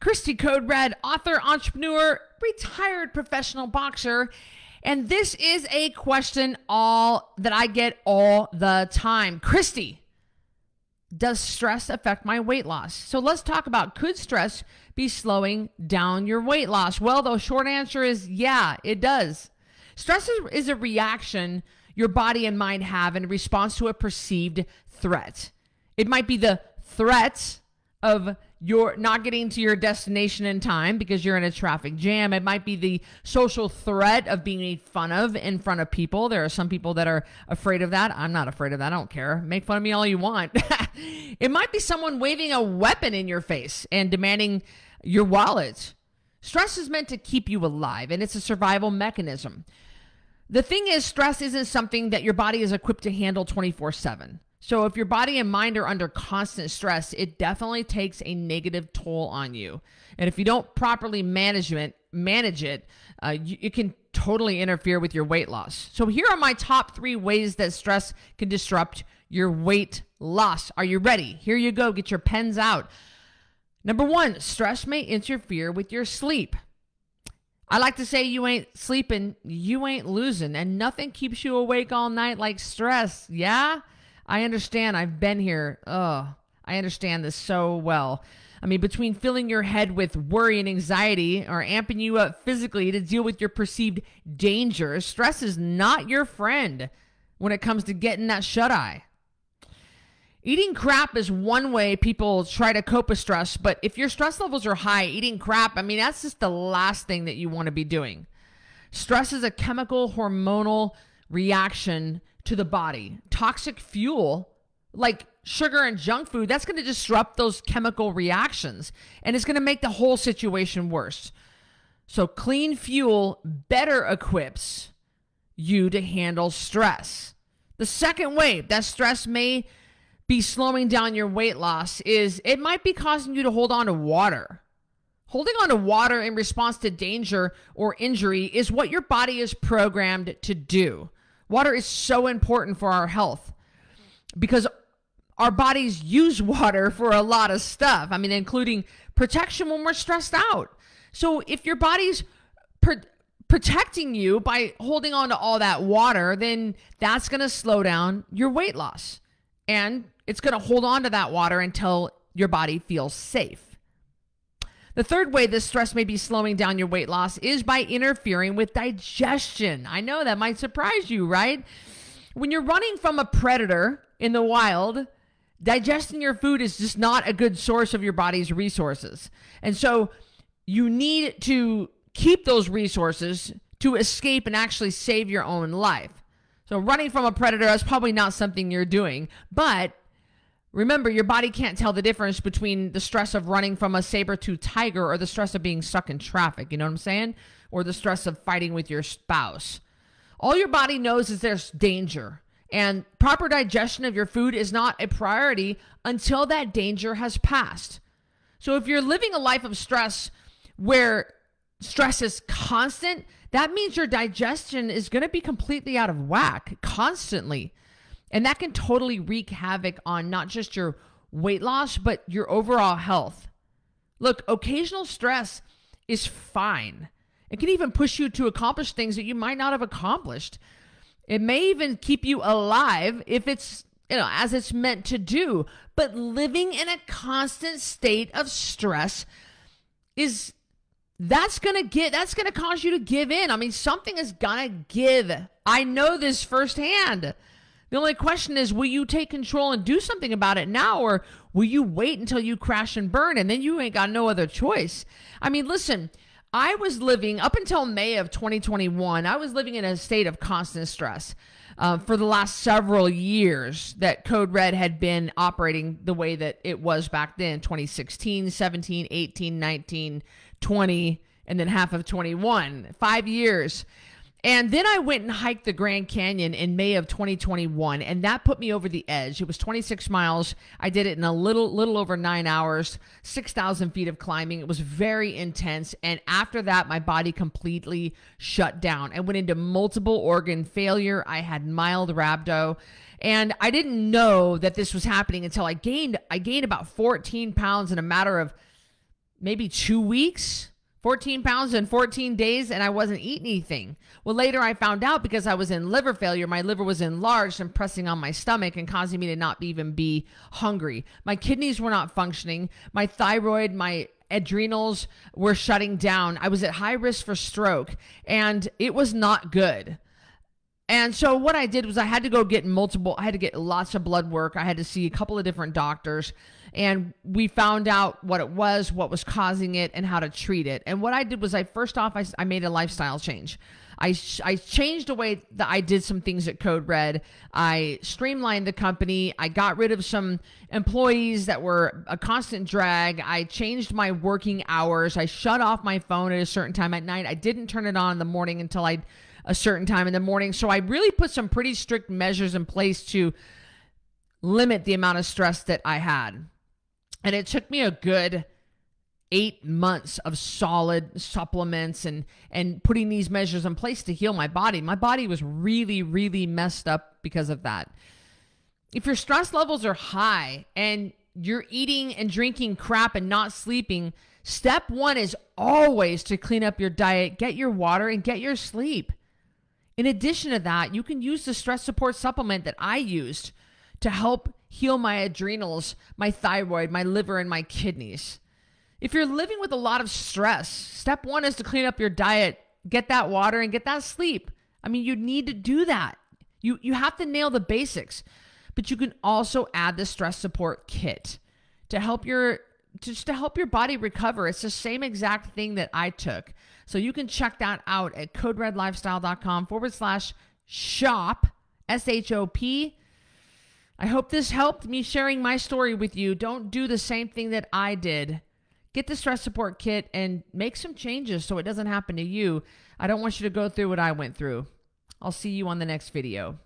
Cristy Code Red, author, entrepreneur, retired professional boxer. And this is a question that I get all the time. Cristy, does stress affect my weight loss? So let's talk about, could stress be slowing down your weight loss? Well, the short answer is yeah, it does. Stress is a reaction your body and mind have in response to a perceived threat. It might be the threat of you're not getting to your destination in time because you're in a traffic jam. It might be the social threat of being made fun of in front of people. There are some people that are afraid of that. I'm not afraid of that. I don't care. Make fun of me all you want. It might be someone waving a weapon in your face and demanding your wallet. Stress is meant to keep you alive, and it's a survival mechanism. The thing is, stress isn't something that your body is equipped to handle 24/7. So if your body and mind are under constant stress, it definitely takes a negative toll on you. And if you don't properly manage it, it can totally interfere with your weight loss. So here are my top 3 ways that stress can disrupt your weight loss. Are you ready? Here you go. Get your pens out. Number 1, stress may interfere with your sleep. I like to say you ain't sleeping, you ain't losing, and nothing keeps you awake all night like stress. Yeah? I understand. I've been here. I understand this so well. I mean, between filling your head with worry and anxiety or amping you up physically to deal with your perceived danger, stress is not your friend when it comes to getting that shut-eye. Eating crap is one way people try to cope with stress, but if your stress levels are high, eating crap, I mean, that's just the last thing that you want to be doing. Stress is a chemical, hormonal reaction to the body. Toxic fuel, like sugar and junk food, that's going to disrupt those chemical reactions, and it's going to make the whole situation worse. So clean fuel better equips you to handle stress. The second way that stress may be slowing down your weight loss is it might be causing you to hold on to water. Holding on to water in response to danger or injury is what your body is programmed to do. Water is so important for our health because our bodies use water for a lot of stuff. I mean, including protection when we're stressed out. So if your body's protecting you by holding on to all that water, then that's going to slow down your weight loss. And it's going to hold on to that water until your body feels safe. The third way this stress may be slowing down your weight loss is by interfering with digestion. I know that might surprise you, right? When you're running from a predator in the wild, digesting your food is just not a good source of your body's resources. And so you need to keep those resources to escape and actually save your own life. So running from a predator is probably not something you're doing, but remember, your body can't tell the difference between the stress of running from a saber-toothed tiger or the stress of being stuck in traffic, you know what I'm saying? Or the stress of fighting with your spouse. All your body knows is there's danger, and proper digestion of your food is not a priority until that danger has passed. So if you're living a life of stress where stress is constant, that means your digestion is going to be completely out of whack constantly. And that can totally wreak havoc on not just your weight loss, but your overall health. Look, occasional stress is fine. It can even push you to accomplish things that you might not have accomplished. It may even keep you alive if it's, as it's meant to do. But living in a constant state of stress that's going to cause you to give in. I mean, something is going to give. I know this firsthand. The only question is, will you take control and do something about it now, or will you wait until you crash and burn and then you ain't got no other choice? I mean, listen, I was living up until May of 2021. I was living in a state of constant stress for the last several years that Code Red had been operating the way that it was back then, 2016, 17, 18, 19, 20, and then half of 21, 5 years. And then I went and hiked the Grand Canyon in May of 2021, and that put me over the edge. It was 26 miles. I did it in a little over 9 hours, 6,000 feet of climbing. It was very intense. And after that, my body completely shut down. I went into multiple organ failure. I had mild rhabdo. And I didn't know that this was happening until I gained about 14 pounds in a matter of maybe 2 weeks, 14 pounds in 14 days, and I wasn't eating anything. Well, later I found out because I was in liver failure, my liver was enlarged and pressing on my stomach and causing me to not even be hungry. My kidneys were not functioning. My thyroid, my adrenals were shutting down. I was at high risk for stroke, and it was not good. And so what I did was I had to go get I had to get lots of blood work. I had to see a couple of different doctors, and we found out what it was, what was causing it, and how to treat it. And what I did was I made a lifestyle change. I changed the way that I did some things at Code Red. I streamlined the company. I got rid of some employees that were a constant drag. I changed my working hours. I shut off my phone at a certain time at night. I didn't turn it on in the morning until a certain time in the morning. So I really put some pretty strict measures in place to limit the amount of stress that I had. And it took me a good 8 months of solid supplements and putting these measures in place to heal my body. My body was really, really messed up because of that. If your stress levels are high and you're eating and drinking crap and not sleeping, step one is always to clean up your diet, get your water, and get your sleep. In addition to that, you can use the stress support supplement that I used to help heal my adrenals, my thyroid, my liver, and my kidneys. If you're living with a lot of stress, step one is to clean up your diet, get that water, and get that sleep. I mean, you need to do that. You have to nail the basics, but you can also add the stress support kit to help your body recover. It's the same exact thing that I took. So you can check that out at coderedlifestyle.com/shop, SHOP. I hope this helped me sharing my story with you. Don't do the same thing that I did. Get the stress support kit and make some changes so it doesn't happen to you. I don't want you to go through what I went through. I'll see you on the next video.